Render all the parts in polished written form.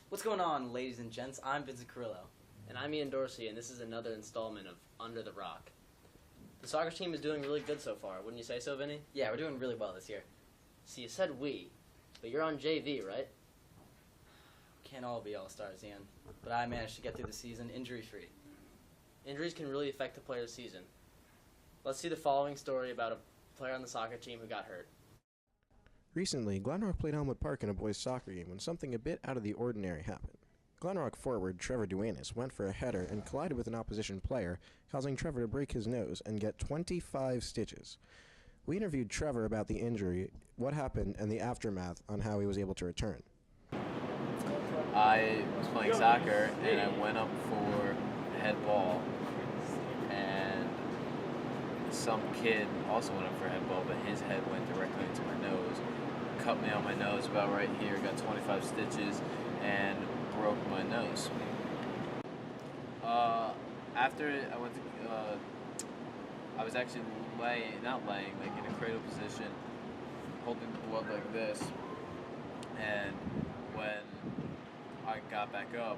What's going on, ladies and gents? I'm Vincent Carrillo. And I'm Ian Dorsey, and this is another installment of Under the Rock. The soccer team is doing really good so far, wouldn't you say so, Vinny? Yeah, we're doing really well this year. See, you said we, but you're on JV, right? Can't all be all-stars, Ian. But I managed to get through the season injury-free. Injuries can really affect a player's season. Let's see the following story about a player on the soccer team who got hurt. Recently, Glenrock played Elmwood Park in a boys' soccer game when something a bit out of the ordinary happened. Glenrock forward Trevor Duanis went for a header and collided with an opposition player, causing Trevor to break his nose and get 25 stitches. We interviewed Trevor about the injury, what happened, and the aftermath on how he was able to return. I was playing soccer and I went up for a head ball, and some kid also went up for a head ball, but his head went directly into my nose, cut me on my nose about right here, got 25 stitches, and broke my nose. After I went to, I was actually like in a cradle position, holding the blood like this, and when I got back up,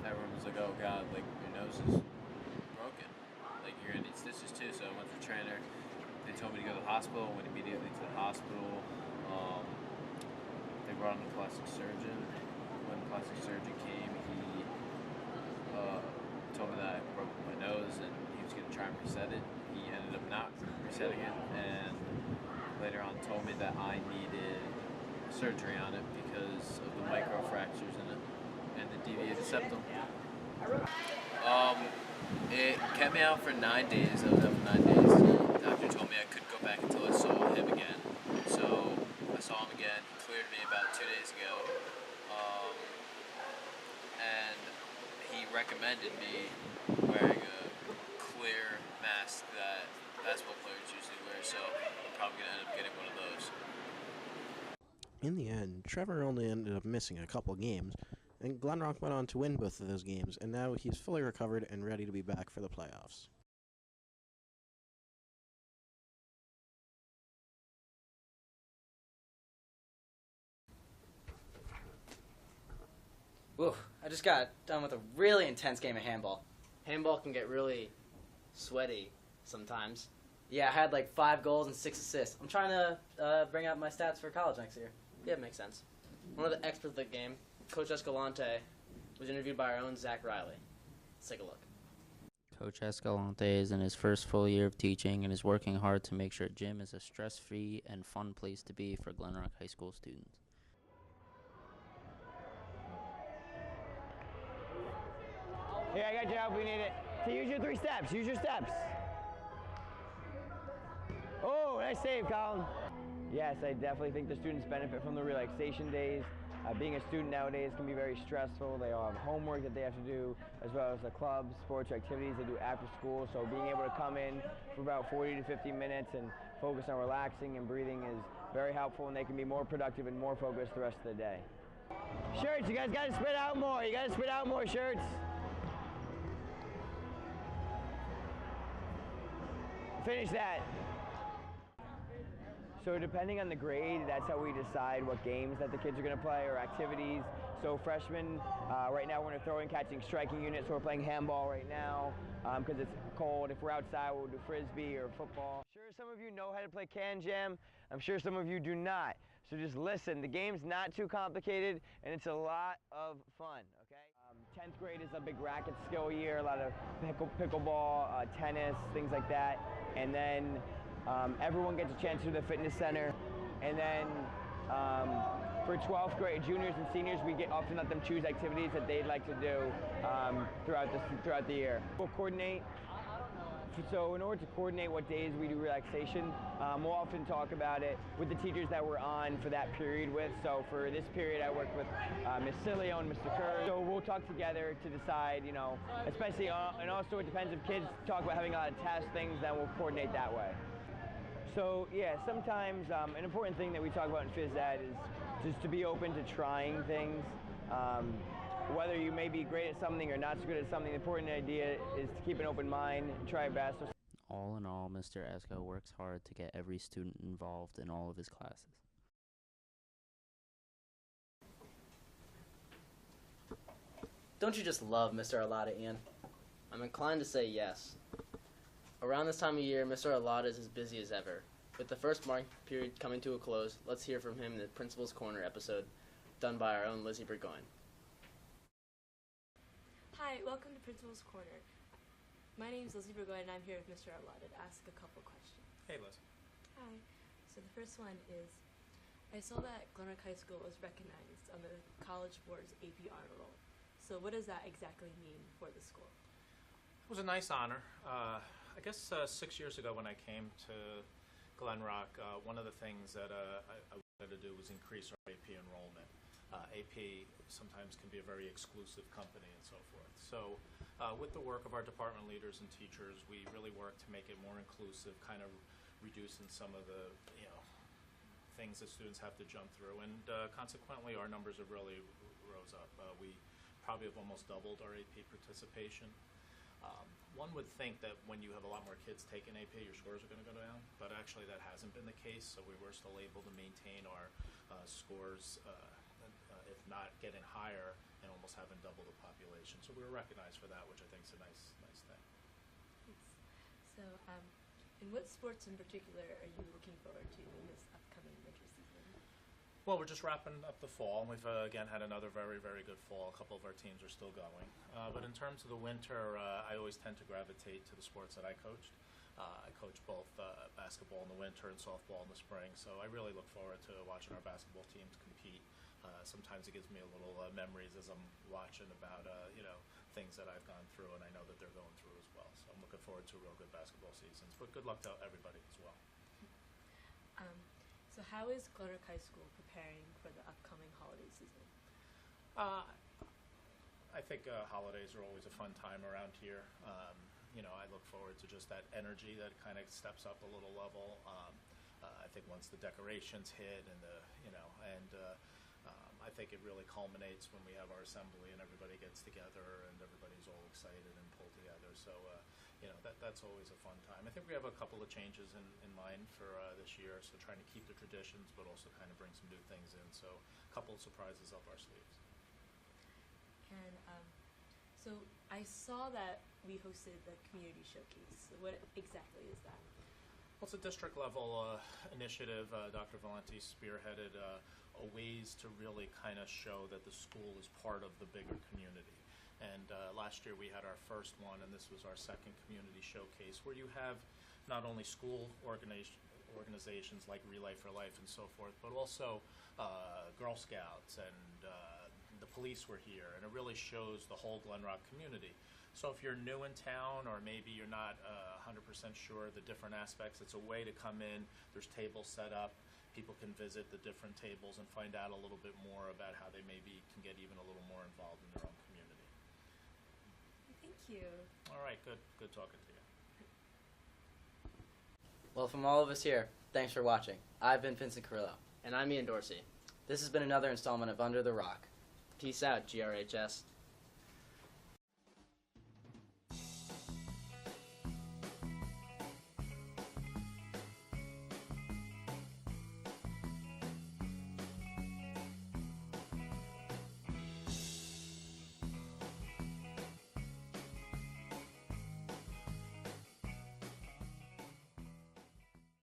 everyone was like, oh God, like your nose is broken, like you're gonna need stitches too. So I went to the trainer, they told me to go to the hospital, went immediately to the hospital. They brought in the plastic surgeon. When the plastic surgeon came, he told me that I broke my nose and he was gonna try and reset it. He ended up not resetting it, and later on told me that I needed surgery on it because of the microfractures in it and the deviated septum. It kept me out for 9 days. I was out for 9 days. The doctor told me I couldn't go back until I saw him again. So I saw him again. He cleared me about 2 days ago. And he recommended me wearing a clear mask that basketball players usually wear. So I'm probably going to end up getting one of those. In the end, Trevor only ended up missing a couple games, and Glenrock went on to win both of those games, and now he's fully recovered and ready to be back for the playoffs. Whew, I just got done with a really intense game of handball. Handball can get really sweaty sometimes. Yeah, I had like 5 goals and 6 assists. I'm trying to bring up my stats for college next year. Yeah, it makes sense. One of the experts of the game, Coach Escalante, was interviewed by our own Zach Riley. Let's take a look. Coach Escalante is in his first full year of teaching and is working hard to make sure gym is a stress-free and fun place to be for Glenrock High School students. Here, I got your help. We need it. So use your 3 steps. Use your steps. Oh, nice save, Colin. Yes, I definitely think the students benefit from the relaxation days. Being a student nowadays can be very stressful. They all have homework that they have to do, as well as the clubs, sports, activities they do after school. So being able to come in for about 40 to 50 minutes and focus on relaxing and breathing is very helpful, and they can be more productive and more focused the rest of the day. Shirts, you guys got to spread out more. You got to spread out more, shirts. Finish that. So depending on the grade, that's how we decide what games that the kids are going to play or activities. So freshmen, right now we're in a throwing, catching, striking unit, so we're playing handball right now because it's cold. If we're outside, we'll do frisbee or football. I'm sure some of you know how to play can jam. I'm sure some of you do not. So just listen, the game's not too complicated and it's a lot of fun, okay? 10th grade is a big racket skill year, a lot of pickleball, tennis, things like that. And then everyone gets a chance to do the fitness center. And then for 12th grade, juniors and seniors, we often let them choose activities that they'd like to do throughout the year. We'll coordinate. So in order to coordinate what days we do relaxation, we'll often talk about it with the teachers that we're on for that period with. So for this period, I work with Ms. Cilio and Mr. Kerr. So we'll talk together to decide, you know, especially, and also it depends if kids talk about having a lot of test things, then we'll coordinate that way. So yeah, sometimes an important thing that we talk about in phys ed is just to be open to trying things. Whether you may be great at something or not so good at something, the important idea is to keep an open mind and try your best. All in all, Mr. Esco works hard to get every student involved in all of his classes. Don't you just love Mr. Arlotta, Ian? I'm inclined to say yes. Around this time of year, Mr. Arlotta is as busy as ever. With the first marking period coming to a close, let's hear from him in the Principal's Corner episode, done by our own Lizzie Burgoyne. Hi, welcome to Principal's Corner. My name is Lizzie Burgoyne, and I'm here with Mr. Arlotta to ask a couple questions. Hey, Liz. Hi. So the first one is, I saw that Glenrock High School was recognized on the College Board's AP honor roll. So what does that exactly mean for the school? It was a nice honor. I guess 6 years ago when I came to Glenrock, one of the things that I wanted to do was increase our AP enrollment. AP sometimes can be a very exclusive company and so forth. So with the work of our department leaders and teachers, we really worked to make it more inclusive, kind of reducing some of the things that students have to jump through. And consequently, our numbers have really rose up. We probably have almost doubled our AP participation. One would think that when you have a lot more kids taking AP, your scores are going to go down, but actually that hasn't been the case. So we were still able to maintain our scores, if not getting higher, and almost having double the population. So we were recognized for that, which I think is a nice thing. Thanks. So, in what sports in particular are you looking forward to in this upcoming winter season? Well, we're just wrapping up the fall. We've again had another very, very good fall. A couple of our teams are still going. But in terms of the winter, I always tend to gravitate to the sports that I coached. I coach both basketball in the winter and softball in the spring, so I really look forward to watching our basketball teams compete. Sometimes it gives me a little memories as I'm watching about things that I've gone through, and I know that they're going through as well. So I'm looking forward to real good basketball seasons. But good luck to everybody as well. So how is Glenrock High School preparing for the upcoming holiday season? I think holidays are always a fun time around here. I look forward to just that energy that kind of steps up a little level. I think once the decorations hit and I think it really culminates when we have our assembly and everybody gets together and everybody's all excited and pulled together. So that's always a fun time. I think we have a couple of changes in mind for this year, so trying to keep the traditions but also kind of bring some new things in. So a couple of surprises up our sleeves. And so I saw that we hosted the community showcase. What exactly is that? Well, it's a district level initiative. Dr. Valenti spearheaded ways to really kind of show that the school is part of the bigger community. And last year we had our first one, and this was our second community showcase, where you have not only school organizations like Relay for Life and so forth, but also Girl Scouts and the police were here, and it really shows the whole Glenrock community. So if you're new in town, or maybe you're not 100% sure the different aspects, it's a way to come in. There's tables set up. People can visit the different tables and find out a little bit more about how they maybe can get even a little more involved in their own community. Thank you. All right, good talking to you. Well, from all of us here, thanks for watching. I've been Vincent Carrillo. And I'm Ian Dorsey. This has been another installment of Under the Rock. Peace out, GRHS.